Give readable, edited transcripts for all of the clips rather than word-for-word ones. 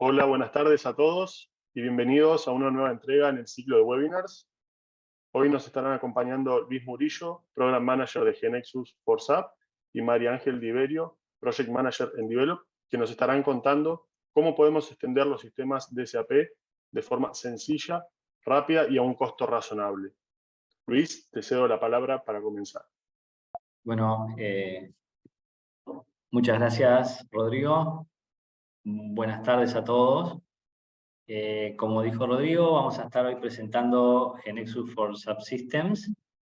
Hola, buenas tardes a todos y bienvenidos a una nueva entrega en el ciclo de webinars. Hoy nos estarán acompañando Luis Murillo, Program Manager de GeneXus for SAP, y María Ángel Diverio, Project Manager en Develop, que nos estarán contando cómo podemos extender los sistemas de SAP de forma sencilla, rápida y a un costo razonable. Luis, te cedo la palabra para comenzar. Bueno, muchas gracias, Rodrigo. Buenas tardes a todos. Como dijo Rodrigo, vamos a estar hoy presentando GeneXus for Subsystems,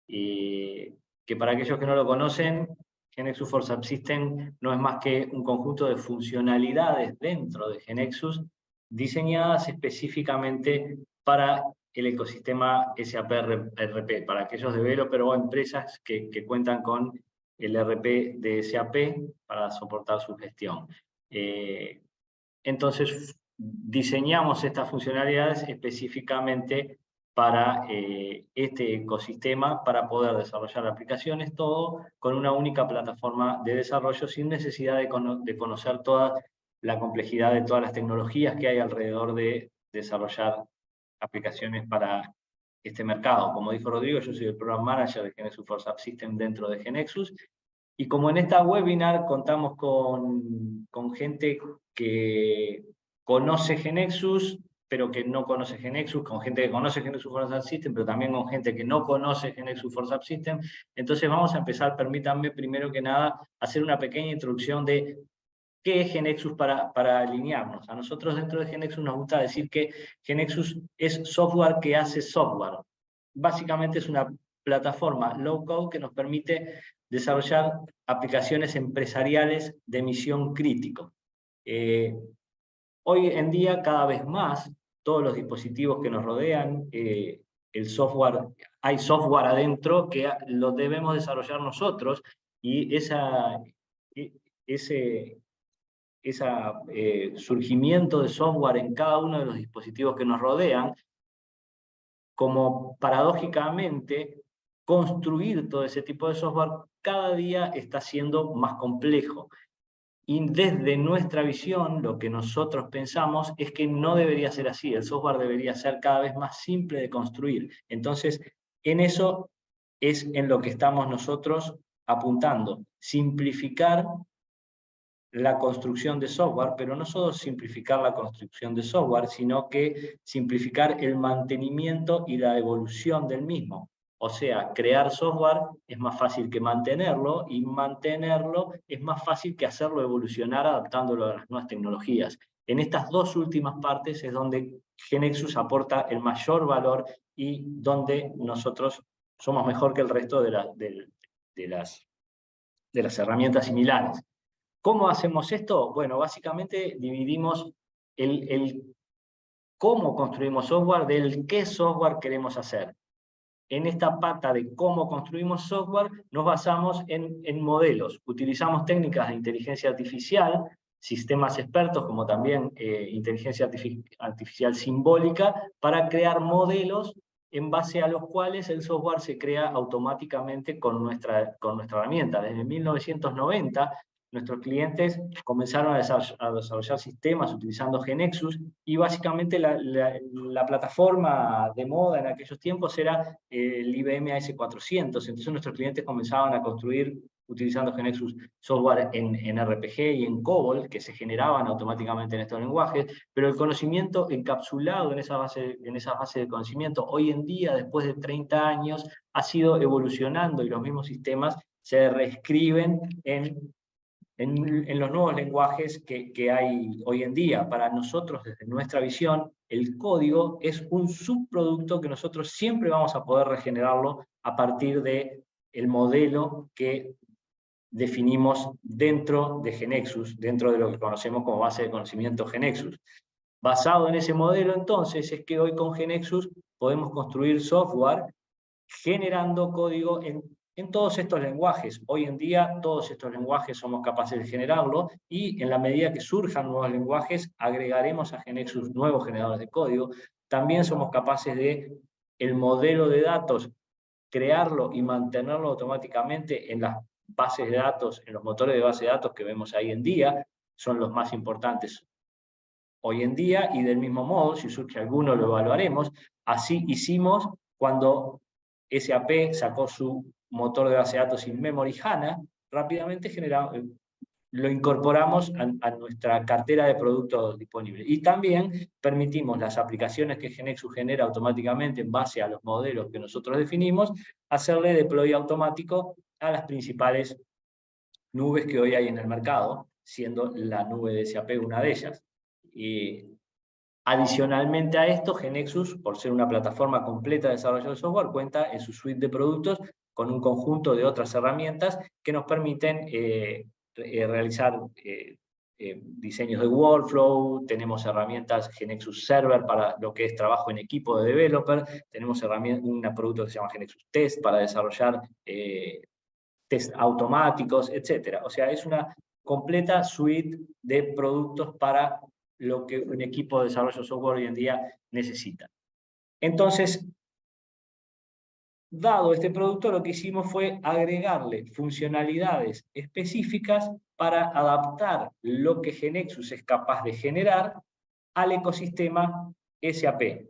y que para aquellos que no lo conocen, GeneXus for Subsystems no es más que un conjunto de funcionalidades dentro de GeneXus diseñadas específicamente para el ecosistema SAP RP, para aquellos developers o empresas que cuentan con el RP de SAP para soportar su gestión. Entonces, diseñamos estas funcionalidades específicamente para este ecosistema, para poder desarrollar aplicaciones, todo con una única plataforma de desarrollo, sin necesidad de conocer toda la complejidad de todas las tecnologías que hay alrededor de desarrollar aplicaciones para este mercado. Como dijo Rodrigo, yo soy el Program Manager de GeneXus for Subsystems dentro de GeneXus, y como en esta webinar contamos con gente que conoce GeneXus, pero que no conoce GeneXus, con gente que conoce GeneXus for Subsystems, pero también con gente que no conoce GeneXus for Subsystems. Entonces vamos a empezar, permítanme primero que nada, hacer una pequeña introducción de qué es GeneXus para alinearnos. A nosotros dentro de GeneXus nos gusta decir que GeneXus es software que hace software. Básicamente es una plataforma low code que nos permite desarrollar aplicaciones empresariales de misión crítico. Hoy en día, cada vez más, todos los dispositivos que nos rodean, el software, hay software adentro que lo debemos desarrollar nosotros, y ese surgimiento de software en cada uno de los dispositivos que nos rodean, como paradójicamente, construir todo ese tipo de software cada día está siendo más complejo. Y desde nuestra visión, lo que nosotros pensamos es que no debería ser así. El software debería ser cada vez más simple de construir. Entonces, en eso es en lo que estamos nosotros apuntando. Simplificar la construcción de software, pero no solo simplificar la construcción de software, sino que simplificar el mantenimiento y la evolución del mismo. O sea, crear software es más fácil que mantenerlo, y mantenerlo es más fácil que hacerlo evolucionar adaptándolo a las nuevas tecnologías. En estas dos últimas partes es donde GeneXus aporta el mayor valor y donde nosotros somos mejor que el resto de las herramientas similares. ¿Cómo hacemos esto? Bueno, básicamente dividimos el cómo construimos software del qué software queremos hacer. En esta pata de cómo construimos software nos basamos en modelos. Utilizamos técnicas de inteligencia artificial, sistemas expertos, como también inteligencia artificial simbólica, para crear modelos en base a los cuales el software se crea automáticamente con nuestra herramienta. Desde 1990, nuestros clientes comenzaron a desarrollar sistemas utilizando GeneXus, y básicamente la plataforma de moda en aquellos tiempos era el IBM AS400. Entonces nuestros clientes comenzaban a construir, utilizando GeneXus, software en RPG y en COBOL, que se generaban automáticamente en estos lenguajes, pero el conocimiento encapsulado en esa base de conocimiento, hoy en día, después de 30 años, ha sido evolucionando, y los mismos sistemas se reescriben en los nuevos lenguajes que hay hoy en día. Para nosotros, desde nuestra visión, el código es un subproducto que nosotros siempre vamos a poder regenerarlo a partir del modelo que definimos dentro de GeneXus, dentro de lo que conocemos como base de conocimiento GeneXus. Basado en ese modelo, entonces, es que hoy con GeneXus podemos construir software generando código en todos estos lenguajes. Hoy en día todos estos lenguajes somos capaces de generarlo, y en la medida que surjan nuevos lenguajes agregaremos a GeneXus nuevos generadores de código. También somos capaces de el modelo de datos, crearlo y mantenerlo automáticamente en las bases de datos, en los motores de base de datos que vemos ahí en día, son los más importantes hoy en día, y del mismo modo, si surge alguno lo evaluaremos. Así hicimos cuando SAP sacó su motor de base de datos in-memory HANA, rápidamente lo incorporamos a nuestra cartera de productos disponibles. Y también permitimos las aplicaciones que GeneXus genera automáticamente en base a los modelos que nosotros definimos, hacerle deploy automático a las principales nubes que hoy hay en el mercado, siendo la nube de SAP una de ellas. Adicionalmente a esto, GeneXus, por ser una plataforma completa de desarrollo de software, cuenta en su suite de productos con un conjunto de otras herramientas que nos permiten realizar diseños de workflow. Tenemos herramientas GeneXus Server para lo que es trabajo en equipo de developer, tenemos un producto que se llama GeneXus Test para desarrollar test automáticos, etc. O sea, es una completa suite de productos para lo que un equipo de desarrollo de software hoy en día necesita. Entonces, dado este producto, lo que hicimos fue agregarle funcionalidades específicas para adaptar lo que GeneXus es capaz de generar al ecosistema SAP.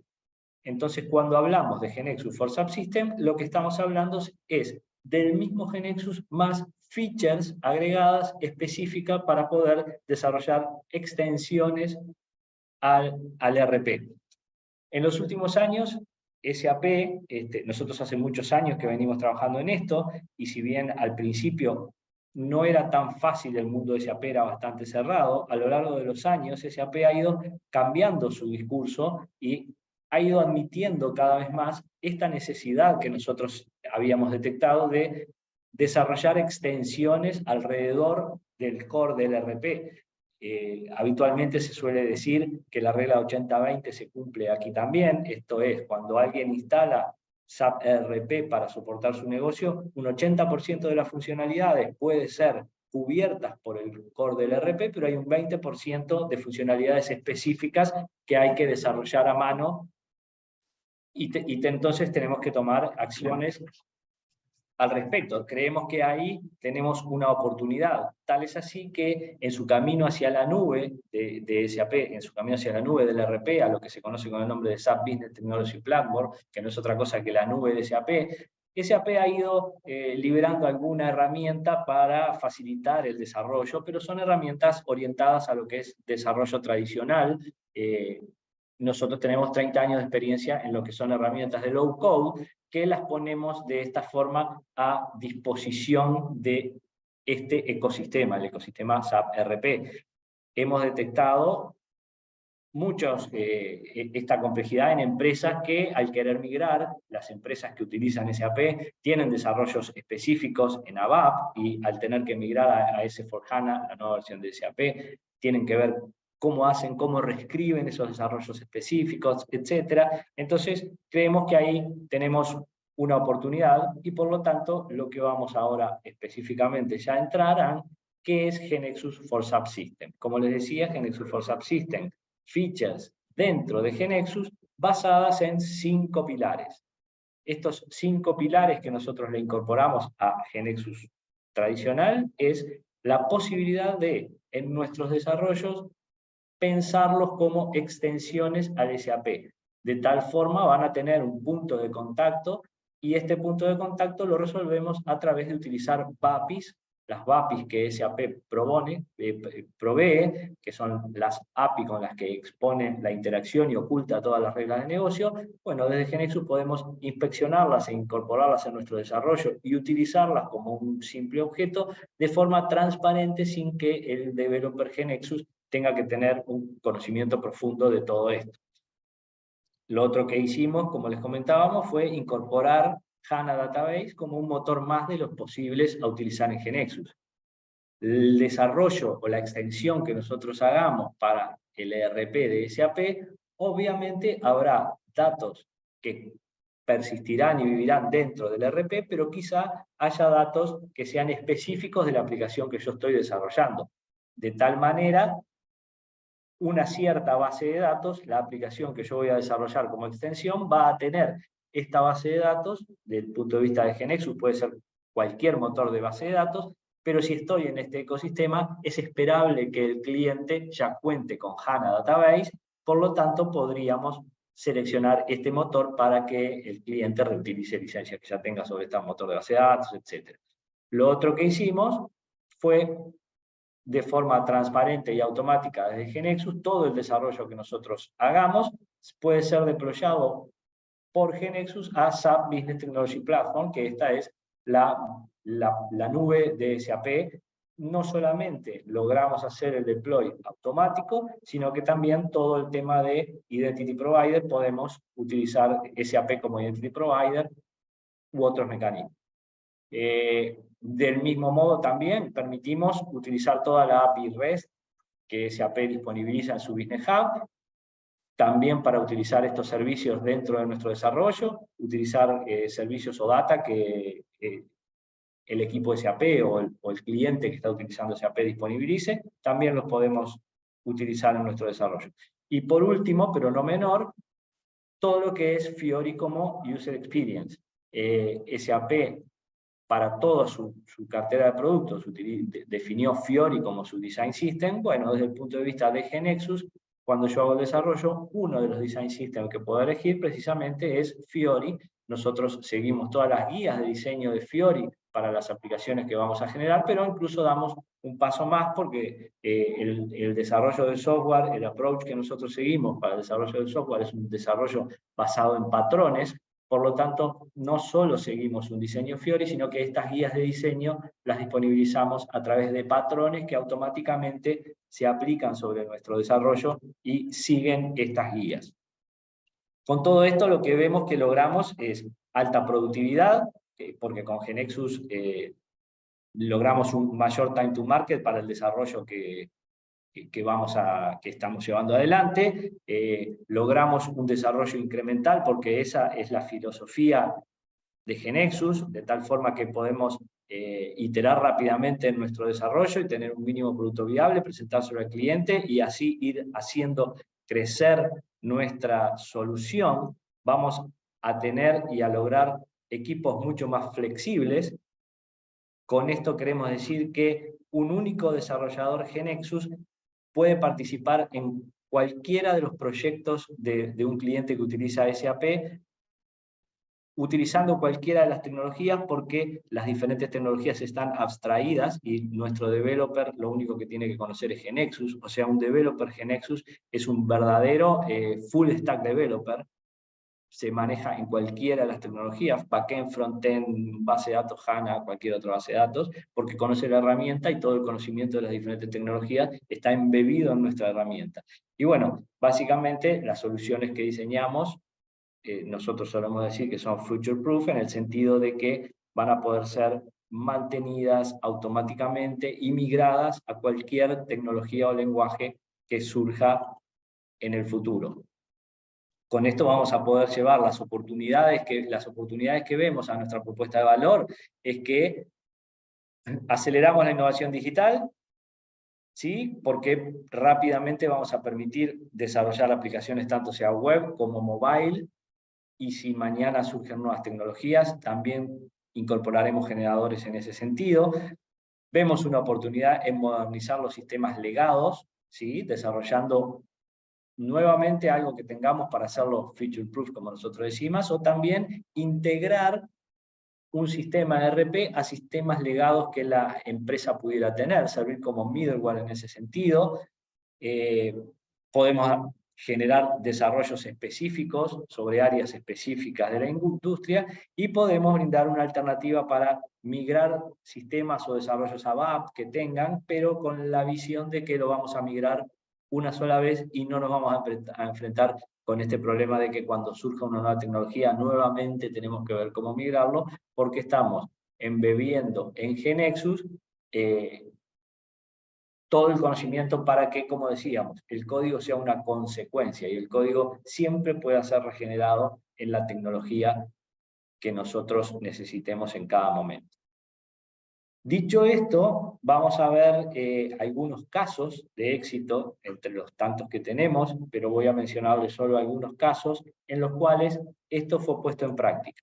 Entonces, cuando hablamos de GeneXus for Subsystem, lo que estamos hablando es del mismo GeneXus más features agregadas específicas para poder desarrollar extensiones al RP. En los últimos años, SAP, nosotros hace muchos años que venimos trabajando en esto, y si bien al principio no era tan fácil, el mundo de SAP era bastante cerrado, a lo largo de los años SAP ha ido cambiando su discurso y ha ido admitiendo cada vez más esta necesidad que nosotros habíamos detectado de desarrollar extensiones alrededor del core del RP. Habitualmente se suele decir que la regla 80-20 se cumple aquí también. Esto es, cuando alguien instala SAP ERP para soportar su negocio, un 80% de las funcionalidades puede ser cubiertas por el core del ERP, pero hay un 20% de funcionalidades específicas que hay que desarrollar a mano, y entonces tenemos que tomar acciones al respecto. Creemos que ahí tenemos una oportunidad. Tal es así que en su camino hacia la nube de SAP, en su camino hacia la nube del RP, a lo que se conoce con el nombre de SAP Business Technology Platform, que no es otra cosa que la nube de SAP, SAP ha ido liberando alguna herramienta para facilitar el desarrollo, pero son herramientas orientadas a lo que es desarrollo tradicional. Nosotros tenemos 30 años de experiencia en lo que son herramientas de low code, que las ponemos de esta forma a disposición de este ecosistema, el ecosistema SAP ERP. Hemos detectado esta complejidad en empresas que, al querer migrar, las empresas que utilizan SAP tienen desarrollos específicos en ABAP, y al tener que migrar a S/4HANA, la nueva versión de SAP, tienen que ver cómo hacen, cómo reescriben esos desarrollos específicos, etc. Entonces, creemos que ahí tenemos una oportunidad, y por lo tanto, lo que vamos ahora específicamente ya a entrar a, ¿qué es GeneXus for Subsystem? Como les decía, GeneXus for Subsystem, features dentro de GeneXus basadas en 5 pilares. Estos 5 pilares que nosotros le incorporamos a GeneXus tradicional es la posibilidad de, en nuestros desarrollos, pensarlos como extensiones al SAP. De tal forma van a tener un punto de contacto, y este punto de contacto lo resolvemos a través de utilizar BAPIs, las BAPIs que SAP provee, que son las API con las que expone la interacción y oculta todas las reglas de negocio. Bueno, desde GeneXus podemos inspeccionarlas e incorporarlas en nuestro desarrollo y utilizarlas como un simple objeto de forma transparente, sin que el developer GeneXus tenga que tener un conocimiento profundo de todo esto. Lo otro que hicimos, como les comentábamos, fue incorporar HANA Database como un motor más de los posibles a utilizar en GeneXus. El desarrollo o la extensión que nosotros hagamos para el ERP de SAP, obviamente habrá datos que persistirán y vivirán dentro del ERP, pero quizá haya datos que sean específicos de la aplicación que yo estoy desarrollando. De tal manera, una cierta base de datos, la aplicación que yo voy a desarrollar como extensión, va a tener esta base de datos. Desde el punto de vista de GeneXus puede ser cualquier motor de base de datos, pero si estoy en este ecosistema, es esperable que el cliente ya cuente con HANA Database, por lo tanto podríamos seleccionar este motor para que el cliente reutilice licencias que ya tenga sobre este motor de base de datos, etc. Lo otro que hicimos fue, de forma transparente y automática desde GeneXus, todo el desarrollo que nosotros hagamos puede ser deployado por GeneXus a SAP Business Technology Platform, que esta es la nube de SAP. No solamente logramos hacer el deploy automático, sino que también todo el tema de Identity Provider, podemos utilizar SAP como Identity Provider u otros mecanismos. Del mismo modo también permitimos utilizar toda la API REST que SAP disponibiliza en su Business Hub, también para utilizar estos servicios dentro de nuestro desarrollo, utilizar servicios o data que el equipo SAP o el cliente que está utilizando SAP disponibilice, también los podemos utilizar en nuestro desarrollo. Y por último, pero no menor, todo lo que es Fiori como User Experience. SAP, para toda su cartera de productos, definió Fiori como su Design System. Bueno, desde el punto de vista de GeneXus, cuando yo hago el desarrollo, uno de los Design Systems que puedo elegir precisamente es Fiori. Nosotros seguimos todas las guías de diseño de Fiori para las aplicaciones que vamos a generar, pero incluso damos un paso más porque el desarrollo del software, el approach que nosotros seguimos para el desarrollo del software es un desarrollo basado en patrones. Por lo tanto, no solo seguimos un diseño Fiori, sino que estas guías de diseño las disponibilizamos a través de patrones que automáticamente se aplican sobre nuestro desarrollo y siguen estas guías. Con todo esto lo que vemos que logramos es alta productividad, porque con GeneXus logramos un mayor time to market para el desarrollo que estamos llevando adelante, logramos un desarrollo incremental porque esa es la filosofía de GeneXus, de tal forma que podemos iterar rápidamente en nuestro desarrollo y tener un mínimo producto viable, presentárselo al cliente y así ir haciendo crecer nuestra solución. Vamos a tener y a lograr equipos mucho más flexibles. Con esto queremos decir que un único desarrollador GeneXus puede participar en cualquiera de los proyectos de un cliente que utiliza SAP, utilizando cualquiera de las tecnologías, porque las diferentes tecnologías están abstraídas y nuestro developer lo único que tiene que conocer es GeneXus. O sea, un developer GeneXus es un verdadero full stack developer. Se maneja en cualquiera de las tecnologías, backend, frontend, base de datos, HANA, cualquier otra base de datos, porque conoce la herramienta y todo el conocimiento de las diferentes tecnologías está embebido en nuestra herramienta. Y bueno, básicamente las soluciones que diseñamos, nosotros solemos decir que son future proof, en el sentido de que van a poder ser mantenidas automáticamente y migradas a cualquier tecnología o lenguaje que surja en el futuro. Con esto vamos a poder llevar las oportunidades que vemos a nuestra propuesta de valor, es que aceleramos la innovación digital, ¿sí? Porque rápidamente vamos a permitir desarrollar aplicaciones tanto sea web como mobile, y si mañana surgen nuevas tecnologías, también incorporaremos generadores en ese sentido. Vemos una oportunidad en modernizar los sistemas legados, ¿sí? Desarrollando nuevamente algo que tengamos para hacerlo feature proof, como nosotros decimos, o también integrar un sistema ERP a sistemas legados que la empresa pudiera tener, servir como middleware en ese sentido. Podemos generar desarrollos específicos sobre áreas específicas de la industria y podemos brindar una alternativa para migrar sistemas o desarrollos a BAP que tengan, pero con la visión de que lo vamos a migrar una sola vez y no nos vamos a enfrentar con este problema de que cuando surja una nueva tecnología nuevamente tenemos que ver cómo migrarlo, porque estamos embebiendo en GeneXus todo el conocimiento para que, como decíamos, el código sea una consecuencia y el código siempre pueda ser regenerado en la tecnología que nosotros necesitemos en cada momento. Dicho esto, vamos a ver algunos casos de éxito entre los tantos que tenemos, pero voy a mencionarles solo algunos casos en los cuales esto fue puesto en práctica.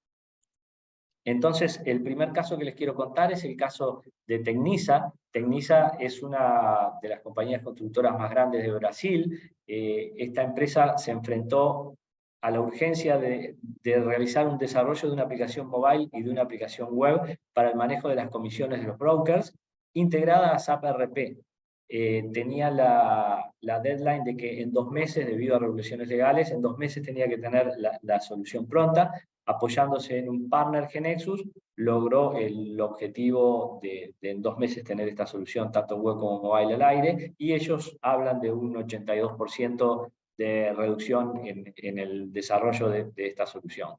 Entonces, el primer caso que les quiero contar es el caso de Tecnisa. Tecnisa es una de las compañías constructoras más grandes de Brasil. Esta empresa se enfrentó a la urgencia de realizar un desarrollo de una aplicación mobile y de una aplicación web para el manejo de las comisiones de los brokers, integrada a SAP ERP. Tenía la deadline de que en 2 meses, debido a regulaciones legales, en 2 meses tenía que tener la solución pronta. Apoyándose en un partner GeneXus, logró el objetivo de en 2 meses tener esta solución, tanto web como mobile al aire, y ellos hablan de un 82% de reducción en el desarrollo de esta solución.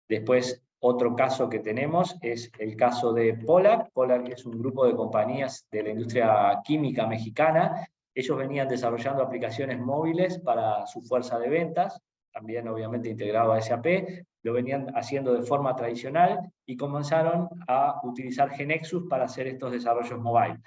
Después, otro caso que tenemos es el caso de Polar. Polar es un grupo de compañías de la industria química mexicana. Ellos venían desarrollando aplicaciones móviles para su fuerza de ventas, también obviamente integrado a SAP, lo venían haciendo de forma tradicional y comenzaron a utilizar GeneXus para hacer estos desarrollos mobile.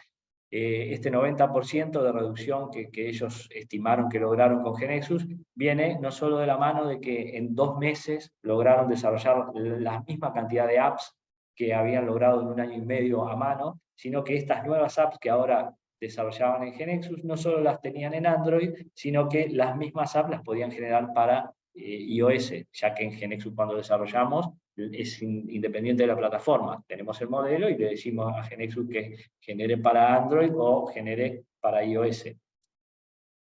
Este 90% de reducción que ellos estimaron que lograron con GeneXus viene no solo de la mano de que en 2 meses lograron desarrollar la misma cantidad de apps que habían logrado en 1 año y medio a mano, sino que estas nuevas apps que ahora desarrollaban en GeneXus no solo las tenían en Android, sino que las mismas apps las podían generar para iOS, ya que en GeneXus cuando desarrollamos es independiente de la plataforma. Tenemos el modelo y le decimos a GeneXus que genere para Android o genere para iOS.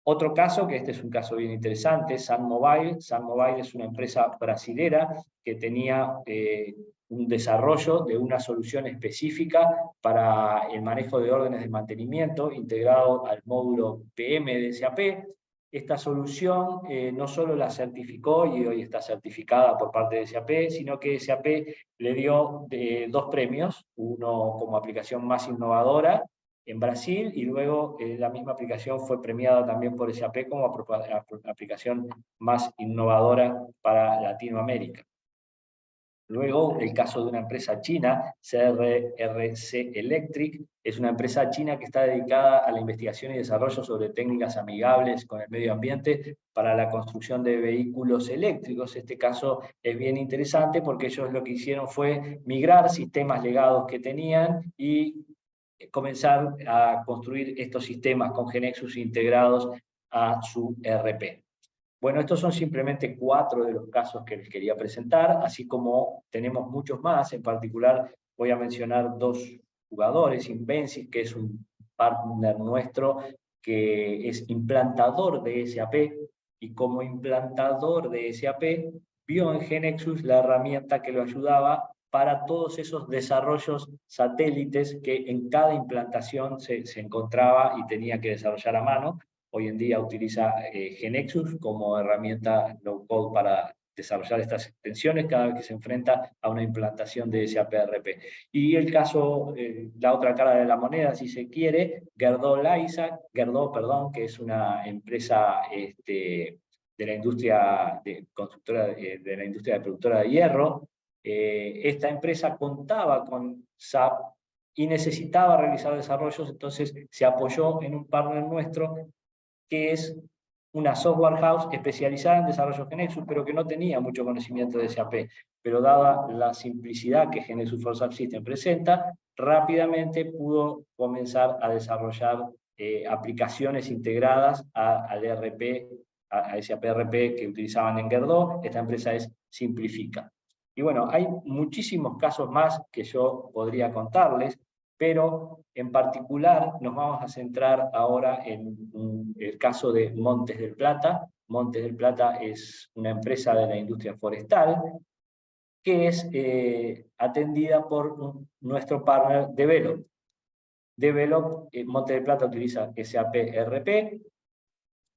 Otro caso, que este es un caso bien interesante, Sun Mobile. Sun Mobile es una empresa brasilera que tenía un desarrollo de una solución específica para el manejo de órdenes de mantenimiento integrado al módulo PM de SAP. Esta solución no solo la certificó y hoy está certificada por parte de SAP, sino que SAP le dio 2 premios, uno como aplicación más innovadora en Brasil, y luego la misma aplicación fue premiada también por SAP como aplicación más innovadora para Latinoamérica. Luego, el caso de una empresa china, CRRC Electric, es una empresa china que está dedicada a la investigación y desarrollo sobre técnicas amigables con el medio ambiente para la construcción de vehículos eléctricos. Este caso es bien interesante porque ellos lo que hicieron fue migrar sistemas legados que tenían y comenzar a construir estos sistemas con GeneXus integrados a su ERP. Bueno, estos son simplemente 4 de los casos que les quería presentar, así como tenemos muchos más. En particular voy a mencionar 2 jugadores, Invensis, que es un partner nuestro, que es implantador de SAP, y como implantador de SAP, vio en GeneXus la herramienta que lo ayudaba para todos esos desarrollos satélites que en cada implantación se encontraba y tenía que desarrollar a mano. Hoy en día utiliza GeneXus como herramienta low-code para desarrollar estas extensiones cada vez que se enfrenta a una implantación de SAP ERP. Y el caso, la otra cara de la moneda, si se quiere, Gerdau, que es una empresa de la industria constructora, de la industria productora de hierro. Esta empresa contaba con SAP y necesitaba realizar desarrollos, entonces se apoyó en un partner nuestro que es una software house especializada en desarrollo GeneXus, pero que no tenía mucho conocimiento de SAP. Pero dada la simplicidad que GeneXus for SAP System presenta, rápidamente pudo comenzar a desarrollar aplicaciones integradas al ERP, a SAP ERP que utilizaban en Gerdau. Esta empresa es Simplifica. Y bueno, hay muchísimos casos más que yo podría contarles, pero en particular nos vamos a centrar ahora en el caso de Montes del Plata. Montes del Plata es una empresa de la industria forestal que es atendida por nuestro partner Develop. Develop, Montes del Plata utiliza SAP ERP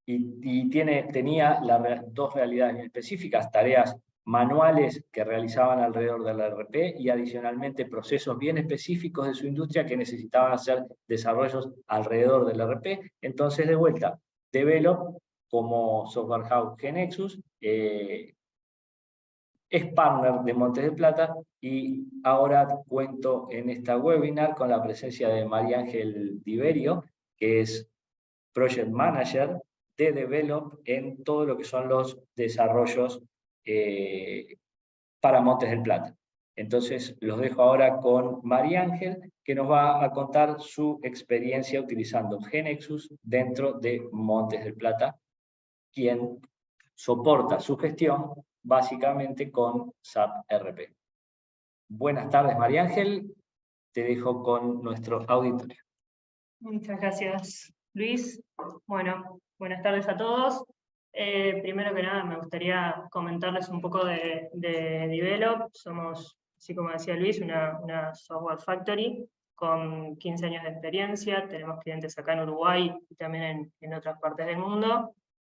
y tenía 2 realidades específicas: tareas manuales que realizaban alrededor del ERP y adicionalmente procesos bien específicos de su industria que necesitaban hacer desarrollos alrededor del ERP. Entonces, de vuelta, Develop, como software house GeneXus, es partner de Montes del Plata, y ahora cuento en esta webinar con la presencia de María Ángel Diverio, que es Project Manager de Develop en todo lo que son los desarrollos para Montes del Plata. Entonces los dejo ahora con María Ángel, que nos va a contar su experiencia utilizando GeneXus dentro de Montes del Plata, quien soporta su gestión básicamente con SAP RP. Buenas tardes, María Ángel. Te dejo con nuestro auditorio. Muchas gracias, Luis. Bueno, buenas tardes a todos. Primero que nada, me gustaría comentarles un poco de Develop. Somos, así como decía Luis, una software factory con 15 años de experiencia. Tenemos clientes acá en Uruguay y también en otras partes del mundo.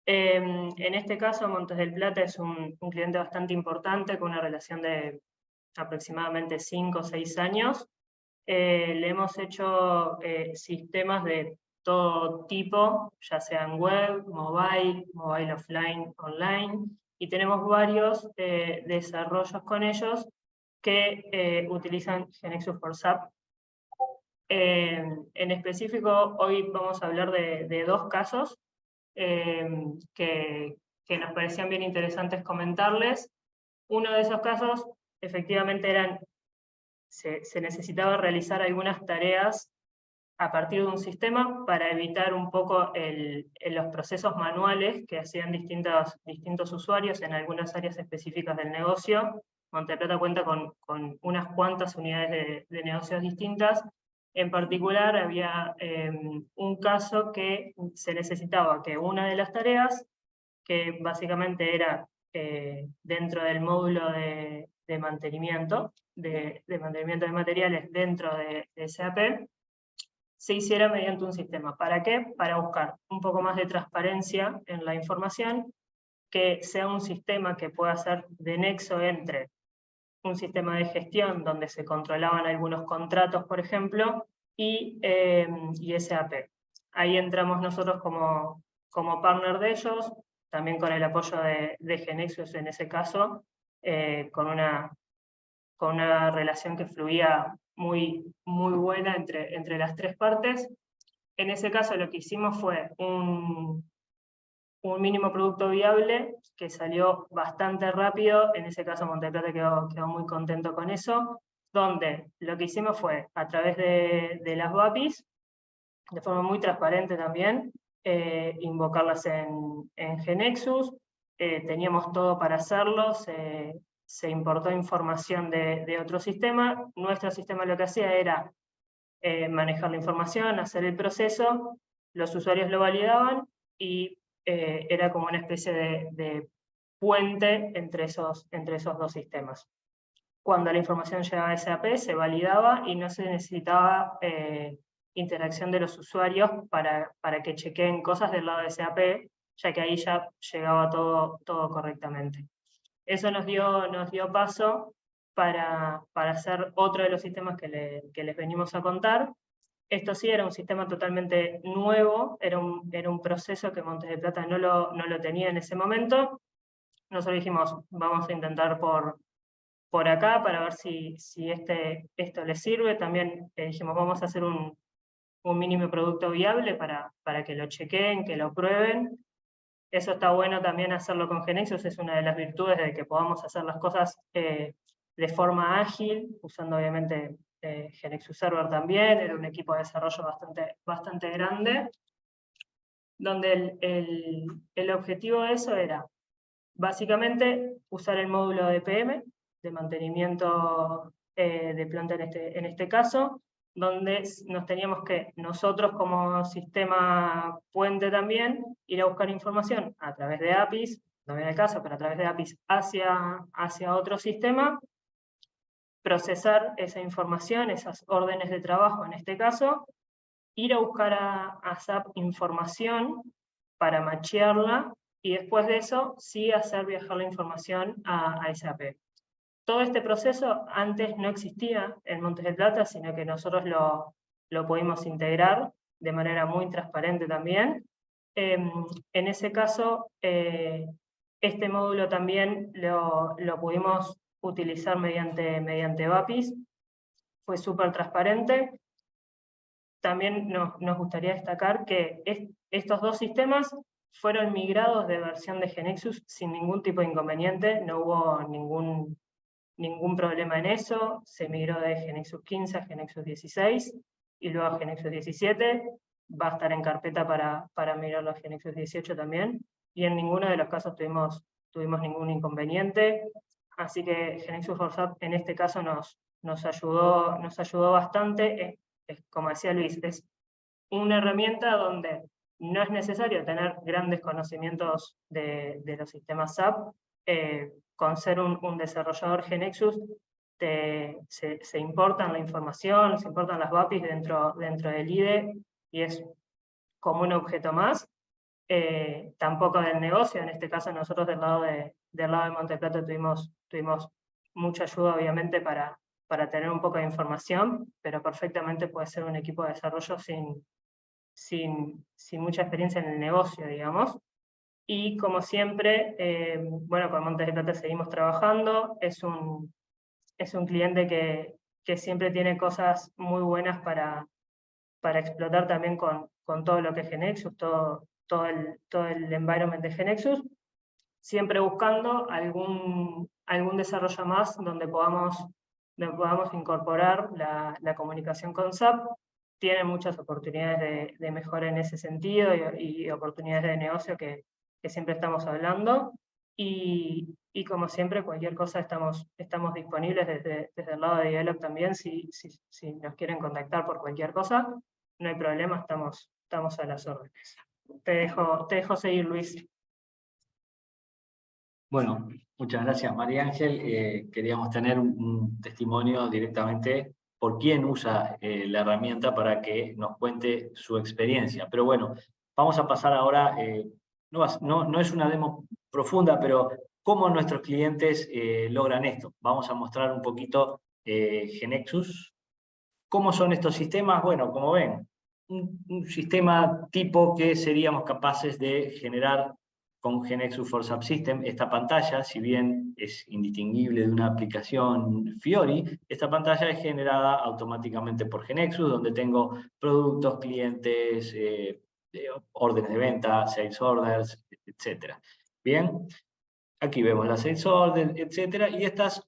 En este caso, Montes del Plata es un cliente bastante importante con una relación de aproximadamente 5 o 6 años. Le hemos hecho sistemas de todo tipo, ya sean web, mobile offline, online, y tenemos varios desarrollos con ellos que utilizan GeneXus for SAP. En específico, hoy vamos a hablar de dos casos que nos parecían bien interesantes comentarles. Uno de esos casos, efectivamente, se necesitaba realizar algunas tareas a partir de un sistema para evitar un poco los procesos manuales que hacían distintos usuarios en algunas áreas específicas del negocio. Montes del Plata cuenta con unas cuantas unidades de negocios distintas. En particular, había un caso que se necesitaba que una de las tareas, que básicamente era dentro del módulo de mantenimiento, de mantenimiento de materiales dentro de SAP, se hiciera mediante un sistema. ¿Para qué? Para buscar un poco más de transparencia en la información, que sea un sistema que pueda ser de nexo entre un sistema de gestión donde se controlaban algunos contratos, por ejemplo, y SAP. Ahí entramos nosotros como partner de ellos, también con el apoyo de GeneXus en ese caso, con una relación que fluía muy buena entre las tres partes. En ese caso lo que hicimos fue un mínimo producto viable que salió bastante rápido. En ese caso Montes del Plata quedó muy contento con eso, donde lo que hicimos fue, a través de las APIs, de forma muy transparente también, invocarlas en GeneXus. Teníamos todo para hacerlo, se importó información de otro sistema. Nuestro sistema lo que hacía era manejar la información, hacer el proceso, los usuarios lo validaban y era como una especie de puente entre esos dos sistemas. Cuando la información llegaba a SAP se validaba y no se necesitaba interacción de los usuarios para que chequeen cosas del lado de SAP, ya que ahí ya llegaba todo correctamente. Eso nos dio paso para hacer otro de los sistemas que les venimos a contar. Esto sí era un sistema totalmente nuevo, era un proceso que Montes del Plata no lo tenía en ese momento. Nosotros dijimos, vamos a intentar por acá para ver si esto les sirve. También dijimos, vamos a hacer un mínimo producto viable para que lo chequeen, que lo prueben. Eso está bueno también hacerlo con GeneXus, es una de las virtudes de que podamos hacer las cosas de forma ágil, usando obviamente GeneXus Server también. Era un equipo de desarrollo bastante grande, donde el objetivo de eso era básicamente usar el módulo de PM, de mantenimiento de planta en este caso, donde nos teníamos que, nosotros como sistema puente también, ir a buscar información a través de APIs, no viene el caso, pero a través de APIs hacia otro sistema, procesar esa información, esas órdenes de trabajo en este caso, ir a buscar a SAP información para machearla, y después de eso sí hacer viajar la información a SAP. Todo este proceso antes no existía en Montes del Plata, sino que nosotros lo pudimos integrar de manera muy transparente también. En ese caso, este módulo también lo pudimos utilizar mediante APIs, fue súper transparente. También nos gustaría destacar que estos dos sistemas fueron migrados de versión de GeneXus sin ningún tipo de inconveniente, no hubo ningún problema en eso, se migró de GeneXus 15 a GeneXus 16, y luego a GeneXus 17, va a estar en carpeta para migrarlo a GeneXus 18 también, y en ninguno de los casos tuvimos ningún inconveniente, así que GeneXus for SAP en este caso nos ayudó bastante. Como decía Luis, es una herramienta donde no es necesario tener grandes conocimientos de los sistemas SAP. Con ser un desarrollador GeneXus, se importan la información, se importan las BAPIs dentro del IDE, y es como un objeto más. Tampoco del negocio, en este caso nosotros del lado de Monte Plata tuvimos mucha ayuda, obviamente, para tener un poco de información, pero perfectamente puede ser un equipo de desarrollo sin mucha experiencia en el negocio, digamos. Y como siempre, bueno, con Monte Plata seguimos trabajando, es un cliente que siempre tiene cosas muy buenas para explotar también con todo lo que es GeneXus, todo el environment de GeneXus, siempre buscando algún desarrollo más donde podamos incorporar la comunicación con SAP. Tiene muchas oportunidades de mejora en ese sentido, y oportunidades de negocio que siempre estamos hablando, y como siempre, cualquier cosa estamos disponibles desde el lado de Develop también. Si nos quieren contactar por cualquier cosa, no hay problema, estamos a las órdenes. Te dejo seguir, Luis. Bueno, muchas gracias, María Ángel. Queríamos tener un testimonio directamente por quién usa la herramienta para que nos cuente su experiencia. Pero bueno, vamos a pasar ahora, no es una demo profunda, pero cómo nuestros clientes logran esto. Vamos a mostrar un poquito GeneXus. ¿Cómo son estos sistemas? Bueno, como ven, un sistema tipo que seríamos capaces de generar con GeneXus for SAP System. Esta pantalla, si bien es indistinguible de una aplicación Fiori, esta pantalla es generada automáticamente por GeneXus, donde tengo productos, clientes, órdenes de venta, sales orders, etc. Bien, aquí vemos las sales orders, etc. Y estas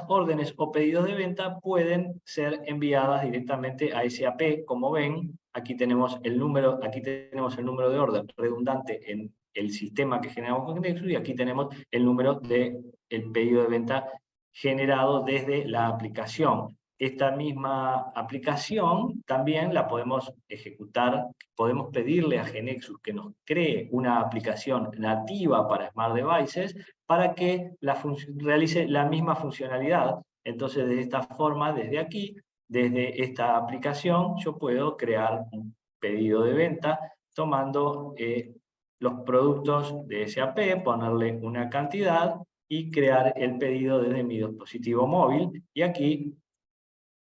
órdenes o pedidos de venta pueden ser enviadas directamente a SAP. Como ven, aquí tenemos el número de orden redundante en el sistema que generamos con GeneXus, y aquí tenemos el número del pedido de venta generado desde la aplicación. Esta misma aplicación también la podemos ejecutar, podemos pedirle a GeneXus que nos cree una aplicación nativa para Smart Devices para que realice la misma funcionalidad. Entonces, de esta forma, desde aquí, desde esta aplicación, yo puedo crear un pedido de venta tomando los productos de SAP, ponerle una cantidad y crear el pedido desde mi dispositivo móvil. Y aquí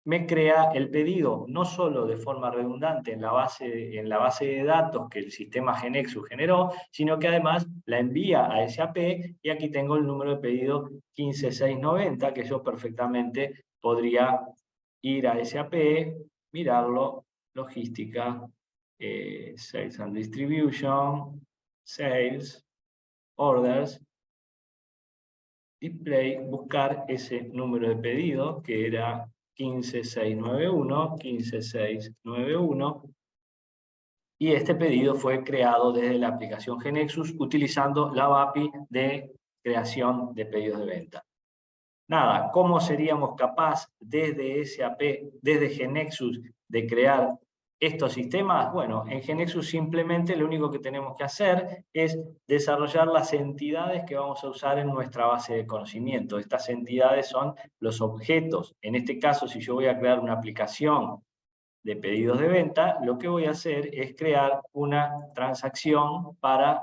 me crea el pedido no solo de forma redundante en la base de datos que el sistema GeneXus generó, sino que además la envía a SAP, y aquí tengo el número de pedido 15690, que yo perfectamente podría ir a SAP, mirarlo, logística, Sales and Distribution, Sales, Orders, Display, buscar ese número de pedido que era 15691, y este pedido fue creado desde la aplicación GeneXus utilizando la API de creación de pedidos de venta. Nada, ¿cómo seríamos capaces desde SAP, desde GeneXus, de crear estos sistemas? Bueno, en GeneXus simplemente lo único que tenemos que hacer es desarrollar las entidades que vamos a usar en nuestra base de conocimiento. Estas entidades son los objetos. En este caso, si yo voy a crear una aplicación de pedidos de venta, lo que voy a hacer es crear una transacción para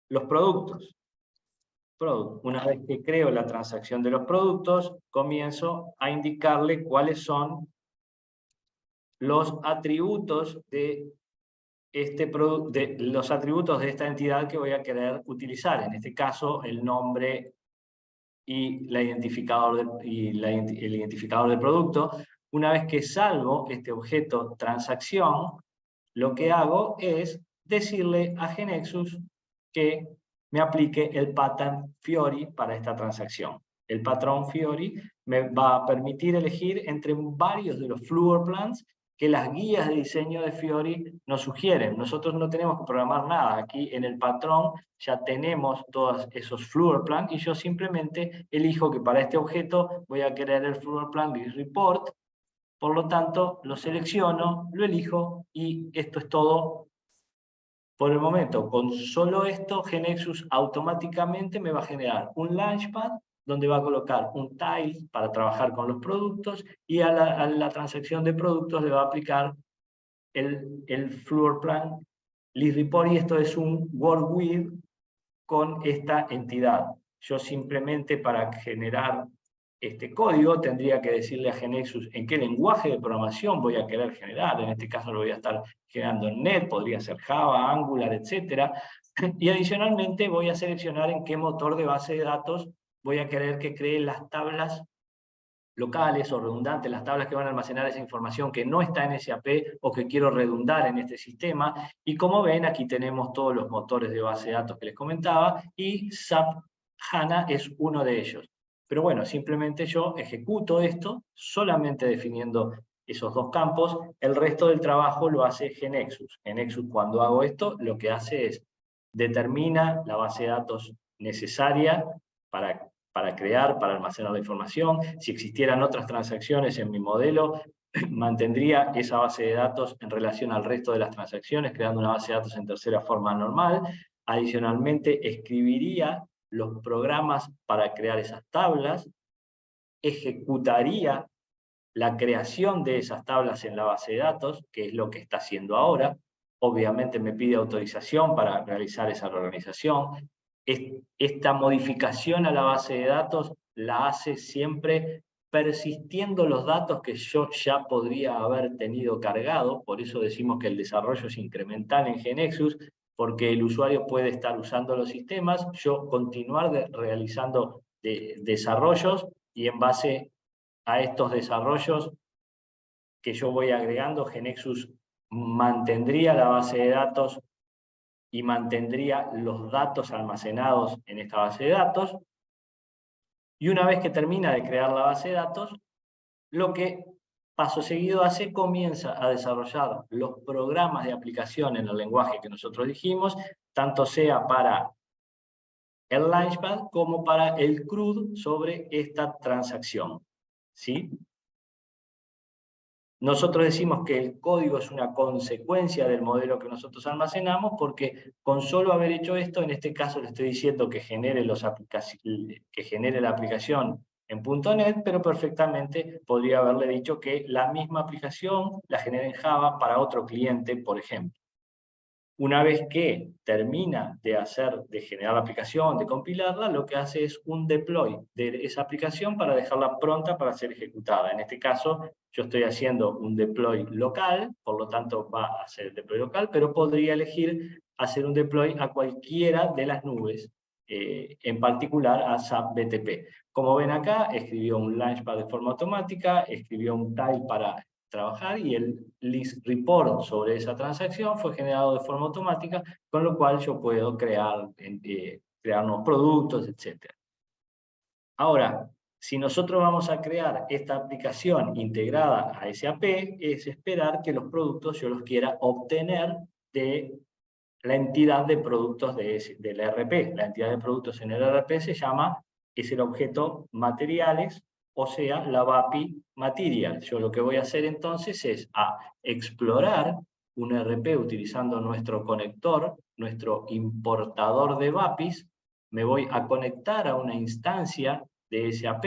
los productos. Una vez que creo la transacción de los productos, comienzo a indicarle cuáles son los atributos de los atributos de esta entidad que voy a querer utilizar. En este caso, el nombre y el identificador del producto. Una vez que salvo este objeto transacción, lo que hago es decirle a GeneXus que me aplique el pattern Fiori para esta transacción. el patrón Fiori me va a permitir elegir entre varios de los floor plans que las guías de diseño de Fiori nos sugieren. Nosotros no tenemos que programar nada. Aquí en el patrón ya tenemos todos esos floor plans y yo simplemente elijo que para este objeto voy a querer el floor plan list report. Por lo tanto, lo selecciono, lo elijo y esto es todo por el momento. Con solo esto, GeneXus automáticamente me va a generar un Launchpad donde va a colocar un tile para trabajar con los productos y a la transacción de productos le va a aplicar el floor plan list report, y esto es un work with con esta entidad. Yo simplemente para generar este código tendría que decirle a GeneXus en qué lenguaje de programación voy a querer generar. En este caso lo voy a estar generando en .NET, podría ser Java, Angular, etc. Y adicionalmente voy a seleccionar en qué motor de base de datos voy a querer que cree las tablas locales o redundantes, las tablas que van a almacenar esa información que no está en SAP o que quiero redundar en este sistema. Y como ven, aquí tenemos todos los motores de base de datos que les comentaba, y SAP HANA es uno de ellos. Pero bueno, simplemente yo ejecuto esto solamente definiendo esos dos campos. El resto del trabajo lo hace GeneXus. GeneXus, cuando hago esto, lo que hace es determina la base de datos necesaria para crear, para almacenar la información. Si existieran otras transacciones en mi modelo, mantendría esa base de datos en relación al resto de las transacciones, creando una base de datos en tercera forma normal. Adicionalmente, escribiría los programas para crear esas tablas, ejecutaría la creación de esas tablas en la base de datos, que es lo que está haciendo ahora. Obviamente me pide autorización para realizar esa reorganización. Esta modificación a la base de datos la hace siempre persistiendo los datos que yo ya podría haber tenido cargado. Por eso decimos que el desarrollo es incremental en GeneXus, porque el usuario puede estar usando los sistemas, yo continuar realizando desarrollos, y en base a estos desarrollos que yo voy agregando, GeneXus mantendría la base de datos y mantendría los datos almacenados en esta base de datos. Y una vez que termina de crear la base de datos, lo que paso seguido hace, comienza a desarrollar los programas de aplicación en el lenguaje que nosotros dijimos, tanto sea para el Launchpad como para el CRUD sobre esta transacción. ¿Sí? Nosotros decimos que el código es una consecuencia del modelo que nosotros almacenamos, porque con solo haber hecho esto, en este caso le estoy diciendo que genere la aplicación en .NET, pero perfectamente podría haberle dicho que la misma aplicación la genere en Java para otro cliente, por ejemplo. Una vez que termina de generar la aplicación, de compilarla, lo que hace es un deploy de esa aplicación para dejarla pronta para ser ejecutada. En este caso, yo estoy haciendo un deploy local, por lo tanto va a ser el deploy local, pero podría elegir hacer un deploy a cualquiera de las nubes, en particular a SAP BTP. Como ven acá, escribió un Launchpad de forma automática, escribió un tile para trabajar, y el list report sobre esa transacción fue generado de forma automática, con lo cual yo puedo crear nuevos productos, etc. Ahora, si nosotros vamos a crear esta aplicación integrada a SAP, es esperar que los productos yo los quiera obtener de la entidad de productos del ERP. La entidad de productos en el ERP es el objeto materiales, o sea, la BAPI Material. Yo lo que voy a hacer entonces es explorar un ERP utilizando nuestro conector, nuestro importador de BAPIs. Me voy a conectar a una instancia de SAP,